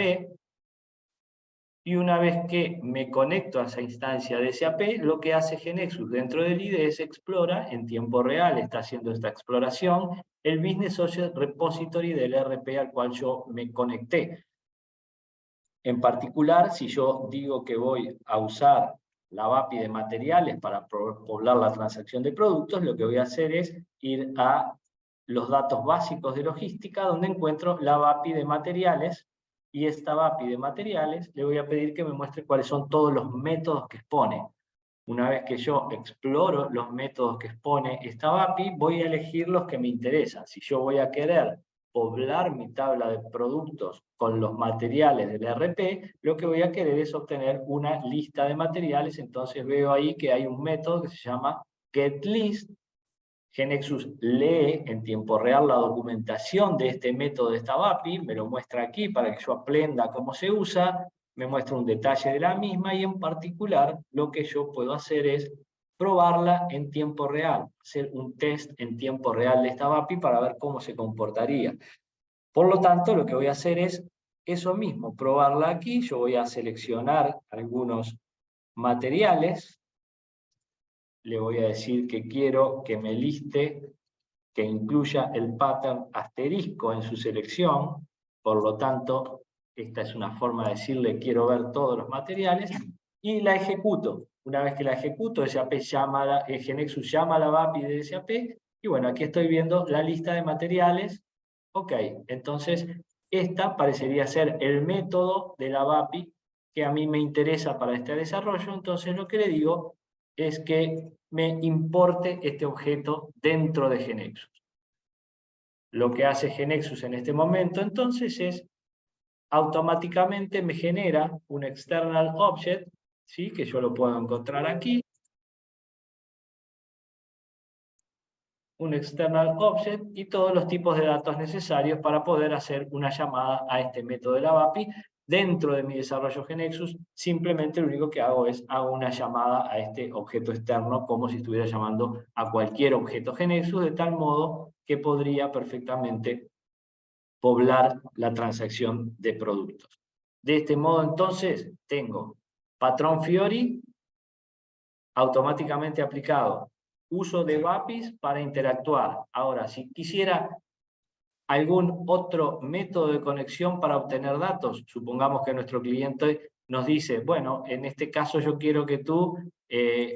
y una vez que me conecto a esa instancia de SAP, lo que hace GeneXus dentro del IDE es explora en tiempo real, está haciendo esta exploración, el Business Object Repository del ERP al cual yo me conecté. En particular, si yo digo que voy a usar la BAPI de materiales para poblar la transacción de productos, lo que voy a hacer es ir a los datos básicos de logística, donde encuentro la BAPI de materiales, y esta BAPI de materiales le voy a pedir que me muestre cuáles son todos los métodos que expone. Una vez que yo exploro los métodos que expone esta BAPI, voy a elegir los que me interesan. Si yo voy a querer poblar mi tabla de productos con los materiales del ERP, lo que voy a querer es obtener una lista de materiales. Entonces veo ahí que hay un método que se llama getList. GeneXus lee en tiempo real la documentación de este método de esta API, me lo muestra aquí para que yo aprenda cómo se usa, me muestra un detalle de la misma, y en particular lo que yo puedo hacer es probarla en tiempo real, hacer un test en tiempo real de esta API para ver cómo se comportaría. Por lo tanto, lo que voy a hacer es eso mismo, probarla aquí. Yo voy a seleccionar algunos materiales, le voy a decir que quiero que me liste, que incluya el pattern asterisco en su selección. Por lo tanto, esta es una forma de decirle quiero ver todos los materiales, y la ejecuto. Una vez que la ejecuto, GeneXus llama a la API de SAP, y bueno, aquí estoy viendo la lista de materiales. Ok, entonces esta parecería ser el método de la API que a mí me interesa para este desarrollo. Entonces lo que le digo es que me importe este objeto dentro de GeneXus. Lo que hace GeneXus en este momento entonces es automáticamente me genera un external object, ¿sí? Que yo lo puedo encontrar aquí. Un external object y todos los tipos de datos necesarios para poder hacer una llamada a este método de la API. Dentro de mi desarrollo GeneXus, simplemente lo único que hago es hago una llamada a este objeto externo como si estuviera llamando a cualquier objeto GeneXus, de tal modo que podría perfectamente poblar la transacción de productos. De este modo, entonces, tengo patrón Fiori automáticamente aplicado, uso de APIs para interactuar. Ahora, si quisiera algún otro método de conexión para obtener datos, supongamos que nuestro cliente nos dice, bueno, en este caso yo quiero que tú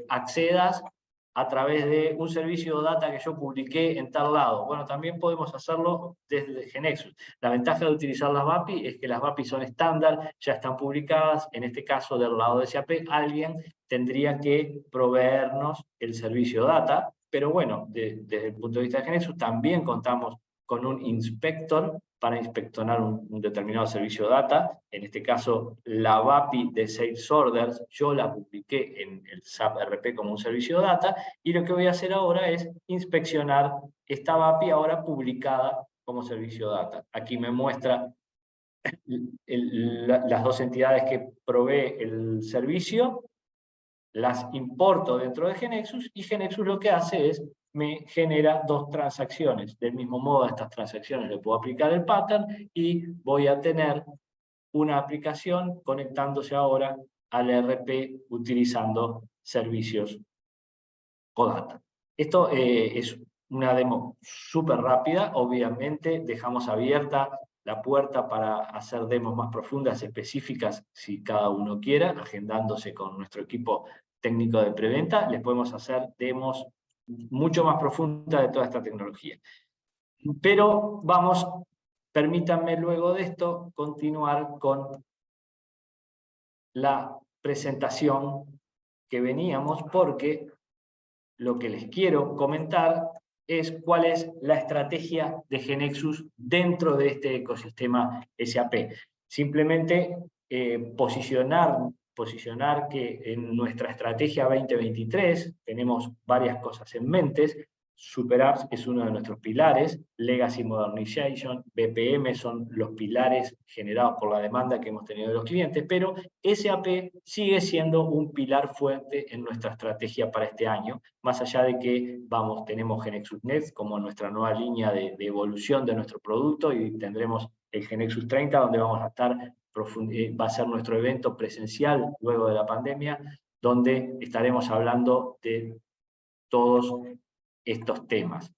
accedas a través de un servicio de data que yo publiqué en tal lado. Bueno, también podemos hacerlo desde GeneXus. La ventaja de utilizar las API es que las API son estándar, ya están publicadas. En este caso, del lado de SAP, alguien tendría que proveernos el servicio data, pero bueno, desde el punto de vista de GeneXus también contamos con un inspector para inspeccionar un determinado servicio data. En este caso, la API de Sales Orders, yo la publiqué en el SAP RP como un servicio data, y lo que voy a hacer ahora es inspeccionar esta API ahora publicada como servicio data. Aquí me muestra las dos entidades que provee el servicio, las importo dentro de GeneXus, y GeneXus lo que hace es me genera dos transacciones. Del mismo modo, a estas transacciones le puedo aplicar el pattern y voy a tener una aplicación conectándose ahora al ERP utilizando servicios OData. Esto es una demo súper rápida. Obviamente dejamos abierta la puerta para hacer demos más profundas, específicas, si cada uno quiera, agendándose con nuestro equipo técnico de preventa. Les podemos hacer demos mucho más profundas de toda esta tecnología. Pero vamos, permítanme luego de esto continuar con la presentación que veníamos, porque lo que les quiero comentar es cuál es la estrategia de GeneXus dentro de este ecosistema SAP. Simplemente posicionar que en nuestra estrategia 2023 tenemos varias cosas en mente. Super Apps es uno de nuestros pilares, Legacy Modernization, BPM son los pilares generados por la demanda que hemos tenido de los clientes, pero SAP sigue siendo un pilar fuerte en nuestra estrategia para este año, más allá de que tenemos GeneXus Next como nuestra nueva línea de evolución de nuestro producto, y tendremos el GeneXus 30, donde vamos a estar, va a ser nuestro evento presencial luego de la pandemia, donde estaremos hablando de todos estos temas.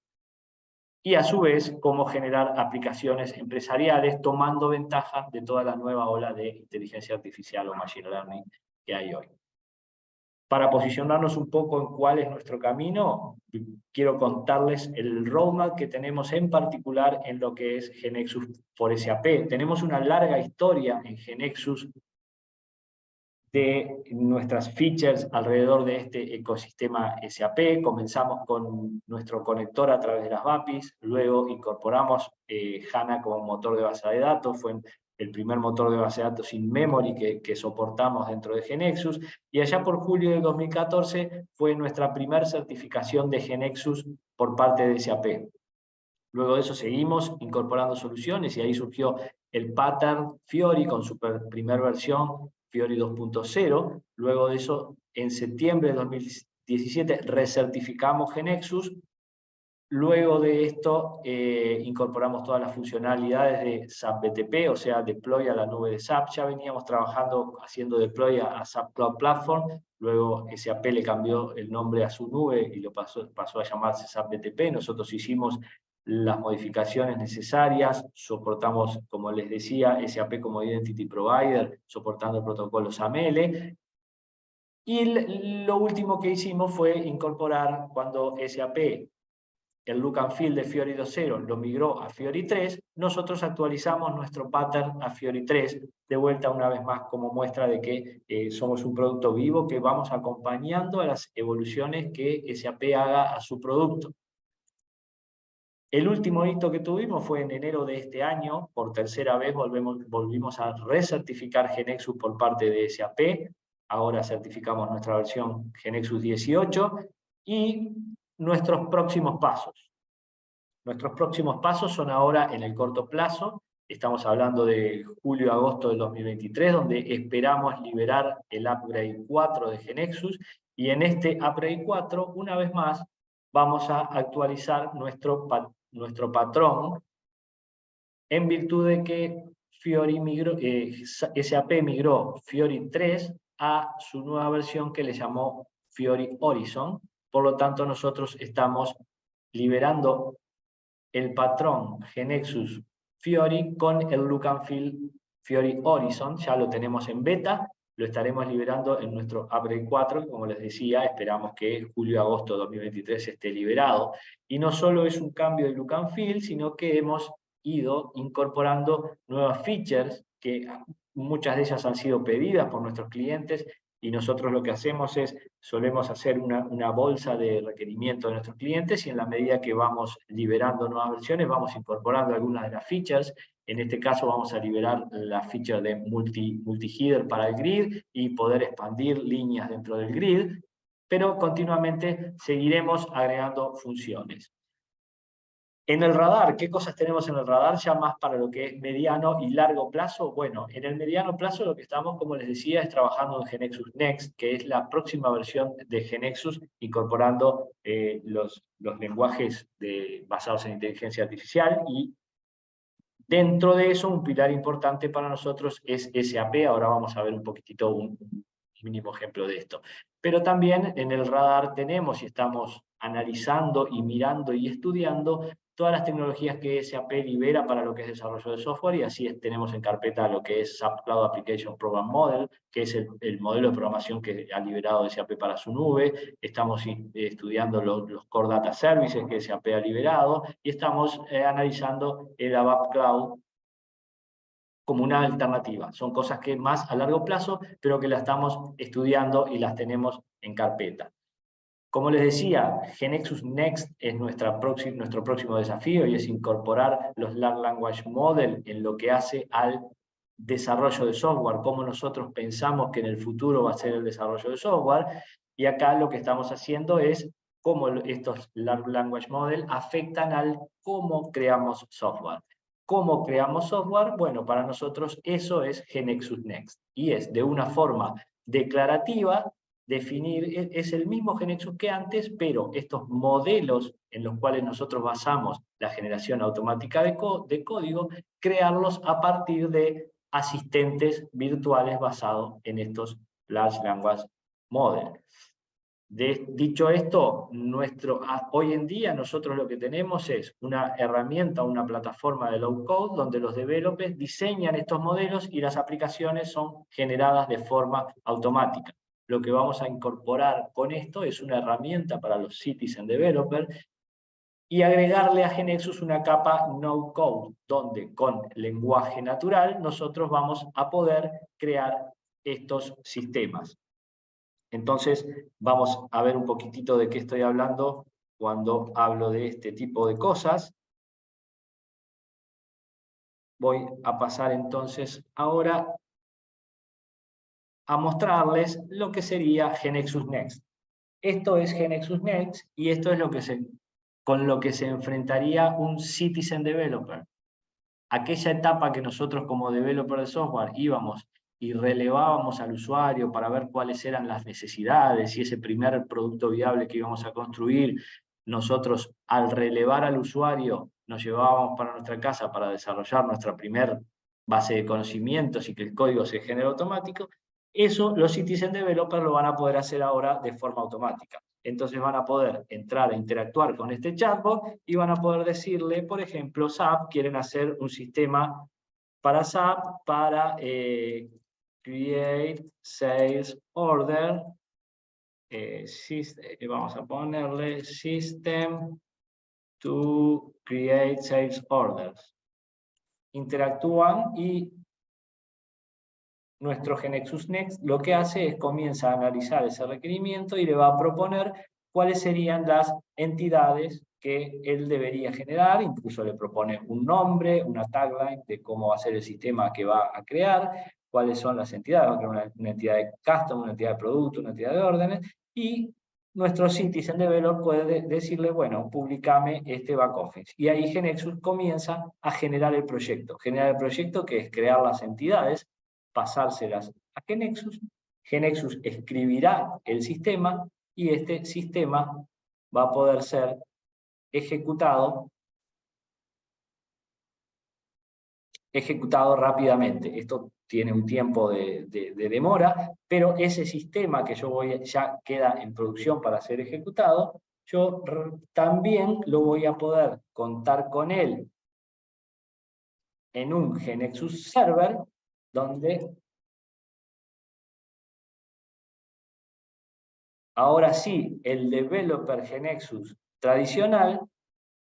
Y a su vez, cómo generar aplicaciones empresariales tomando ventaja de toda la nueva ola de inteligencia artificial o machine learning que hay hoy. Para posicionarnos un poco en cuál es nuestro camino, quiero contarles el roadmap que tenemos en particular en lo que es GeneXus for SAP. Tenemos una larga historia en GeneXus de nuestras features alrededor de este ecosistema SAP. Comenzamos con nuestro conector a través de las APIs, luego incorporamos HANA como motor de base de datos, fue el primer motor de base de datos in-memory que soportamos dentro de GeneXus, y allá por julio del 2014 fue nuestra primera certificación de GeneXus por parte de SAP. Luego de eso seguimos incorporando soluciones, y ahí surgió el pattern Fiori con su primera versión, Fiori 2.0. Luego de eso, en septiembre de 2017, recertificamos GeneXus. Luego de esto, incorporamos todas las funcionalidades de SAP BTP, o sea, deploy a la nube de SAP. Ya veníamos trabajando, haciendo deploy a SAP Cloud Platform. Luego SAP le cambió el nombre a su nube y lo pasó a llamarse SAP BTP. Nosotros hicimos las modificaciones necesarias, soportamos, como les decía, SAP como Identity Provider, soportando protocolos AML. Y lo último que hicimos fue incorporar, cuando SAP, el look and feel de Fiori 2.0 lo migró a Fiori 3, nosotros actualizamos nuestro pattern a Fiori 3, de vuelta una vez más como muestra de que somos un producto vivo que vamos acompañando a las evoluciones que SAP haga a su producto. El último hito que tuvimos fue en enero de este año, por tercera vez volvimos a recertificar GeneXus por parte de SAP, ahora certificamos nuestra versión GeneXus 18, y nuestros próximos pasos. Nuestros próximos pasos son ahora en el corto plazo, estamos hablando de julio-agosto del 2023, donde esperamos liberar el Upgrade 4 de GeneXus, y en este Upgrade 4, una vez más, vamos a actualizar nuestro patrón, en virtud de que SAP migró Fiori 3 a su nueva versión que le llamó Fiori Horizon. Por lo tanto, nosotros estamos liberando el patrón GeneXus Fiori con el look and feel Fiori Horizon. Ya lo tenemos en beta, lo estaremos liberando en nuestro Upgrade 4, que, como les decía, esperamos que julio-agosto de 2023 esté liberado. Y no solo es un cambio de look and feel, sino que hemos ido incorporando nuevas features, que muchas de ellas han sido pedidas por nuestros clientes, y nosotros lo que hacemos es, solemos hacer una bolsa de requerimientos de nuestros clientes, y en la medida que vamos liberando nuevas versiones, vamos incorporando algunas de las features. En este caso vamos a liberar la feature de multi-header para el grid, y poder expandir líneas dentro del grid, pero continuamente seguiremos agregando funciones. En el radar, ¿qué cosas tenemos en el radar ya más para lo que es mediano y largo plazo? Bueno, en el mediano plazo lo que estamos, como les decía, es trabajando en GeneXus Next, que es la próxima versión de GeneXus, incorporando los lenguajes basados en inteligencia artificial, y dentro de eso un pilar importante para nosotros es SAP. Ahora vamos a ver un poquitito un mínimo ejemplo de esto. Pero también en el radar tenemos, y estamos analizando y mirando y estudiando todas las tecnologías que SAP libera para lo que es desarrollo de software, y así tenemos en carpeta lo que es SAP Cloud Application Program Model, que es el modelo de programación que ha liberado SAP para su nube. Estamos estudiando los Core Data Services que SAP ha liberado, y estamos analizando el ABAP Cloud como una alternativa. Son cosas que más a largo plazo, pero que las estamos estudiando y las tenemos en carpeta. Como les decía, GeneXus Next es nuestro próximo desafío, y es incorporar los Large Language Model en lo que hace al desarrollo de software, cómo nosotros pensamos que en el futuro va a ser el desarrollo de software. Y acá lo que estamos haciendo es cómo estos Large Language Model afectan al cómo creamos software. ¿Cómo creamos software? Bueno, para nosotros eso es GeneXus Next, y es de una forma declarativa definir, es el mismo GeneXus que antes, pero estos modelos en los cuales nosotros basamos la generación automática de código, crearlos a partir de asistentes virtuales basados en estos Large Language Model. Dicho esto, hoy en día nosotros lo que tenemos es una herramienta, una plataforma de low code, donde los developers diseñan estos modelos y las aplicaciones son generadas de forma automática. Lo que vamos a incorporar con esto es una herramienta para los citizen developers, y agregarle a GeneXus una capa no code, donde con lenguaje natural nosotros vamos a poder crear estos sistemas. Entonces, vamos a ver un poquitito de qué estoy hablando cuando hablo de este tipo de cosas. Voy a pasar entonces ahora a mostrarles lo que sería GeneXus Next. Esto es GeneXus Next y esto es con lo que se enfrentaría un Citizen Developer. Aquella etapa que nosotros como developer de software íbamos y relevábamos al usuario para ver cuáles eran las necesidades y ese primer producto viable que íbamos a construir, nosotros al relevar al usuario nos llevábamos para nuestra casa para desarrollar nuestra primer base de conocimientos y que el código se genere automático. Eso los Citizen Developers lo van a poder hacer ahora de forma automática. Entonces van a poder entrar a interactuar con este chatbot y van a poder decirle, por ejemplo, SAP, quieren hacer un sistema para SAP para create sales order, vamos a ponerle system to create sales orders. Interactúan y nuestro GeneXus Next lo que hace es comienza a analizar ese requerimiento y le va a proponer cuáles serían las entidades que él debería generar, incluso le propone un nombre, una tagline de cómo va a ser el sistema que va a crear, cuáles son las entidades, va a crear una entidad de custom, una entidad de producto, una entidad de órdenes, y nuestro Citizen Developer puede decirle, bueno, publicame este back office. Y ahí GeneXus comienza a generar el proyecto. Generar el proyecto que es crear las entidades, pasárselas a GeneXus. GeneXus escribirá el sistema y este sistema va a poder ser ejecutado rápidamente. Esto tiene un tiempo de demora, pero ese sistema que yo ya queda en producción para ser ejecutado, yo también lo voy a poder contar con él en un GeneXus Server, donde ahora sí, el developer GeneXus tradicional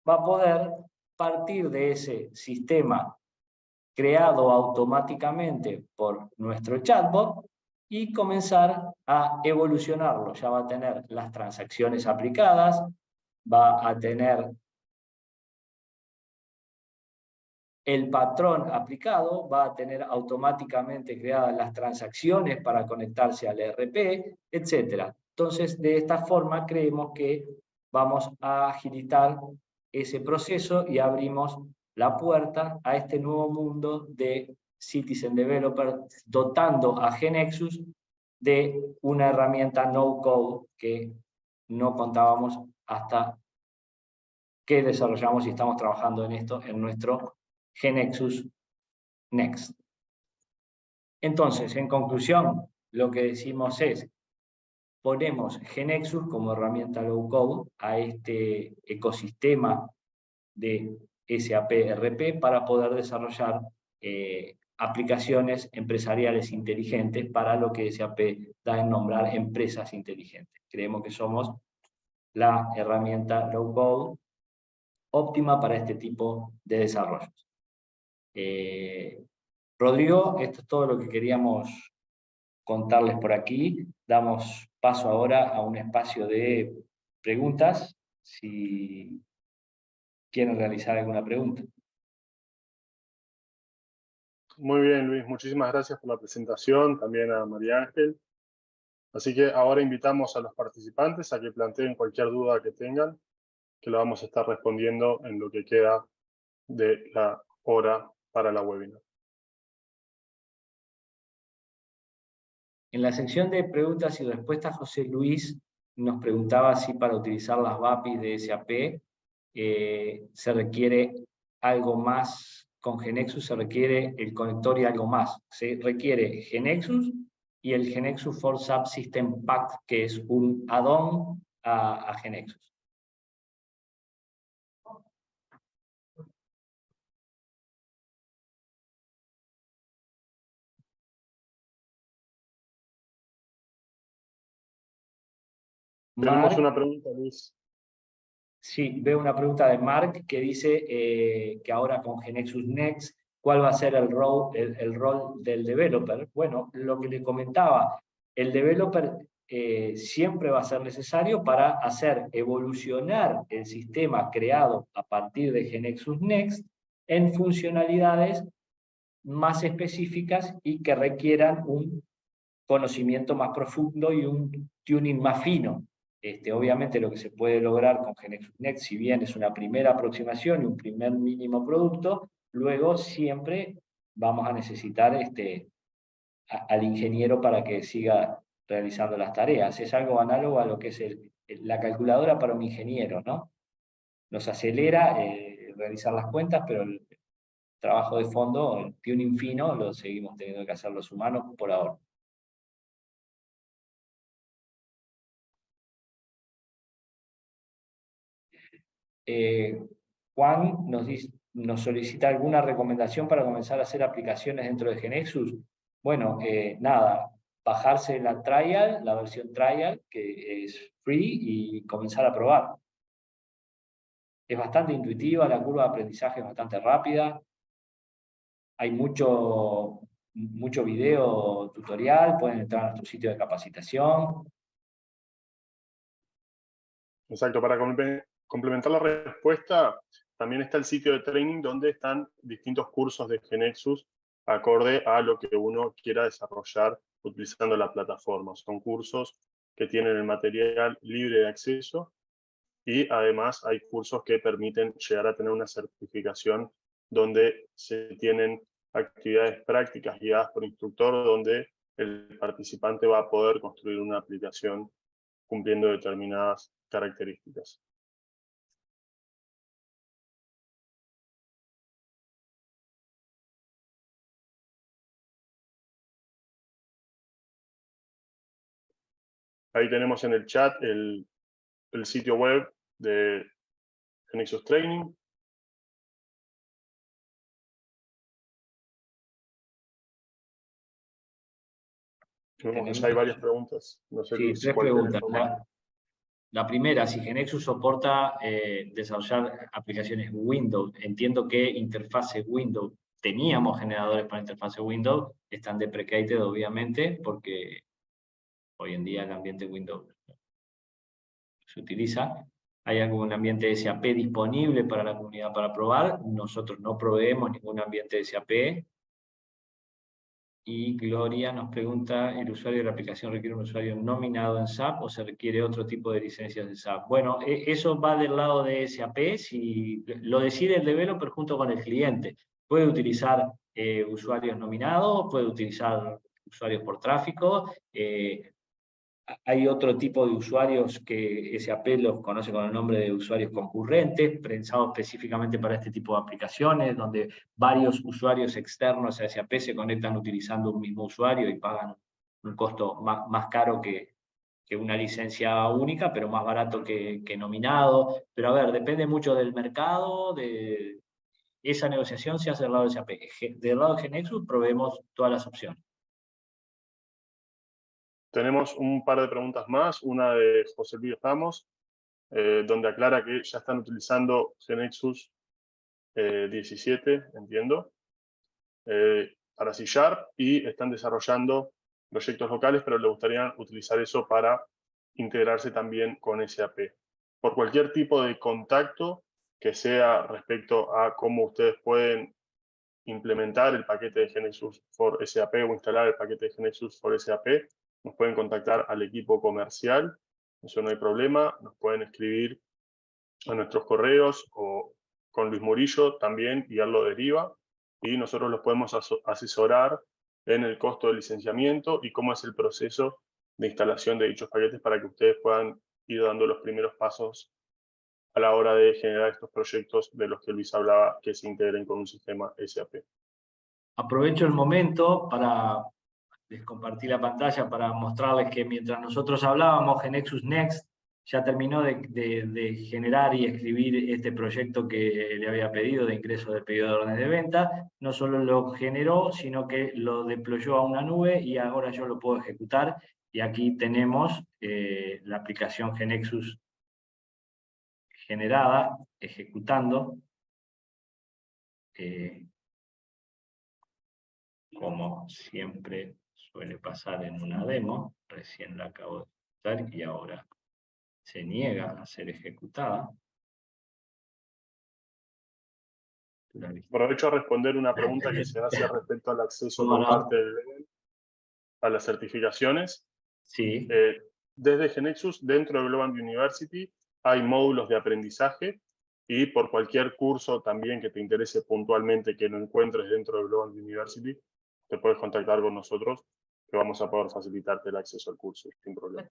va a poder partir de ese sistema creado automáticamente por nuestro chatbot y comenzar a evolucionarlo. Ya va a tener las transacciones aplicadas, va a tener el patrón aplicado, va a tener automáticamente creadas las transacciones para conectarse al ERP, etc. Entonces, de esta forma creemos que vamos a agilitar ese proceso y abrimos la puerta a este nuevo mundo de Citizen Developer, dotando a GeneXus de una herramienta no-code que no contábamos hasta que desarrollamos y estamos trabajando en esto en nuestro GeneXus Next. Entonces, en conclusión, lo que decimos es, ponemos GeneXus como herramienta low-code a este ecosistema de SAP ERP para poder desarrollar aplicaciones empresariales inteligentes para lo que SAP da en nombrar empresas inteligentes. Creemos que somos la herramienta low-code óptima para este tipo de desarrollos. Rodrigo, esto es todo lo que queríamos contarles por aquí. Damos paso ahora a un espacio de preguntas, si quieren realizar alguna pregunta. Muy bien, Luis, muchísimas gracias por la presentación, también a María Ángel. Así que ahora invitamos a los participantes a que planteen cualquier duda que tengan, que lo vamos a estar respondiendo en lo que queda de la hora para la webinar. En la sección de preguntas y respuestas, José Luis nos preguntaba si para utilizar las BAPIs de SAP se requiere algo más, con GeneXus se requiere el conector y algo más. Se requiere GeneXus y el GeneXus for SAP System Pack, que es un add-on a GeneXus. Tenemos una pregunta, Luis. Sí, veo una pregunta de Mark que dice que ahora con GeneXus Next ¿Cuál va a ser el rol del developer? Bueno, lo que le comentaba, el developer siempre va a ser necesario para hacer evolucionar el sistema creado a partir de GeneXus Next en funcionalidades más específicas y que requieran un conocimiento más profundo y un tuning más fino. Obviamente lo que se puede lograr con GeneXus Next, si bien es una primera aproximación y un primer mínimo producto, luego siempre vamos a necesitar al ingeniero para que siga realizando las tareas. Es algo análogo a lo que es la calculadora para un ingeniero, ¿no? Nos acelera realizar las cuentas, pero el trabajo de fondo, el tuning fino, lo seguimos teniendo que hacer los humanos por ahora. Juan nos solicita alguna recomendación para comenzar a hacer aplicaciones dentro de GeneXus. Bueno, nada, bajarse la trial, la versión trial, que es free, y comenzar a probar. Es bastante intuitiva, la curva de aprendizaje es bastante rápida. Hay mucho video tutorial, pueden entrar a nuestro sitio de capacitación. Exacto, para complementar la respuesta, también está el sitio de training donde están distintos cursos de GeneXus acorde a lo que uno quiera desarrollar utilizando la plataforma. Son cursos que tienen el material libre de acceso y además hay cursos que permiten llegar a tener una certificación donde se tienen actividades prácticas guiadas por instructor donde el participante va a poder construir una aplicación cumpliendo determinadas características. Ahí tenemos en el chat el sitio web de GeneXus Training. Ya hay varias preguntas. No sé sí, tres cuál preguntas. tenés. La primera, si GeneXus soporta desarrollar aplicaciones Windows. Entiendo que interfase Windows, teníamos generadores para interfase Windows, están deprecated obviamente, porque hoy en día el ambiente Windows se utiliza. ¿Hay algún ambiente SAP disponible para la comunidad para probar? Nosotros no proveemos ningún ambiente SAP. Y Gloria nos pregunta, ¿el usuario de la aplicación requiere un usuario nominado en SAP o se requiere otro tipo de licencias de SAP? Bueno, eso va del lado de SAP, si lo decide el developer junto con el cliente. Puede utilizar usuarios nominados, puede utilizar usuarios por tráfico, hay otro tipo de usuarios que SAP los conoce con el nombre de usuarios concurrentes, pensados específicamente para este tipo de aplicaciones, donde varios usuarios externos a SAP se conectan utilizando un mismo usuario y pagan un costo más caro que una licencia única, pero más barato que nominado. Pero a ver, depende mucho del mercado, de esa negociación se hace del lado de SAP. Del lado de GeneXus proveemos todas las opciones. Tenemos un par de preguntas más, una de José Luis Ramos, donde aclara que ya están utilizando GeneXus 17, entiendo, para C# y están desarrollando proyectos locales, pero le gustaría utilizar eso para integrarse también con SAP. Por cualquier tipo de contacto que sea respecto a cómo ustedes pueden implementar el paquete de GeneXus for SAP o instalar el paquete de GeneXus for SAP, nos pueden contactar al equipo comercial, eso no hay problema, nos pueden escribir a nuestros correos o con Luis Murillo también y él lo deriva y nosotros los podemos asesorar en el costo de licenciamiento y cómo es el proceso de instalación de dichos paquetes para que ustedes puedan ir dando los primeros pasos a la hora de generar estos proyectos de los que Luis hablaba que se integren con un sistema SAP. Aprovecho el momento para les compartí la pantalla para mostrarles que mientras nosotros hablábamos, GeneXus Next ya terminó de generar y escribir este proyecto que le había pedido de ingreso del pedido de orden de venta. No solo lo generó, sino que lo deployó a una nube y ahora yo lo puedo ejecutar. Y aquí tenemos la aplicación GeneXus generada, ejecutando. como siempre suele pasar en una demo, recién la acabo de ejecutar y ahora se niega a ser ejecutada. Aprovecho a responder una pregunta que se hace respecto al acceso por parte del Global a las certificaciones. Sí. Desde GeneXus, dentro de Global University, hay módulos de aprendizaje y por cualquier curso también que te interese puntualmente que no encuentres dentro de Global University, te puedes contactar con nosotros, que vamos a poder facilitarte el acceso al curso sin problema.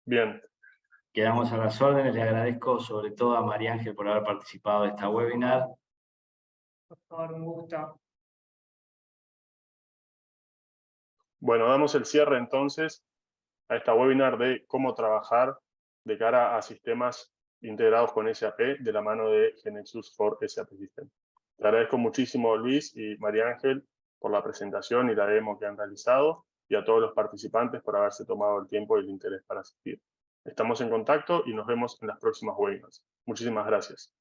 Bien. Quedamos a las órdenes. Le agradezco sobre todo a María Ángel por haber participado de esta webinar. Por favor, un gusto. Bueno, damos el cierre entonces a esta webinar de cómo trabajar de cara a sistemas integrados con SAP de la mano de GeneXus for SAP System. Te agradezco muchísimo, Luis y María Ángel, por la presentación y la demo que han realizado, y a todos los participantes por haberse tomado el tiempo y el interés para asistir. Estamos en contacto y nos vemos en las próximas webinars. Muchísimas gracias.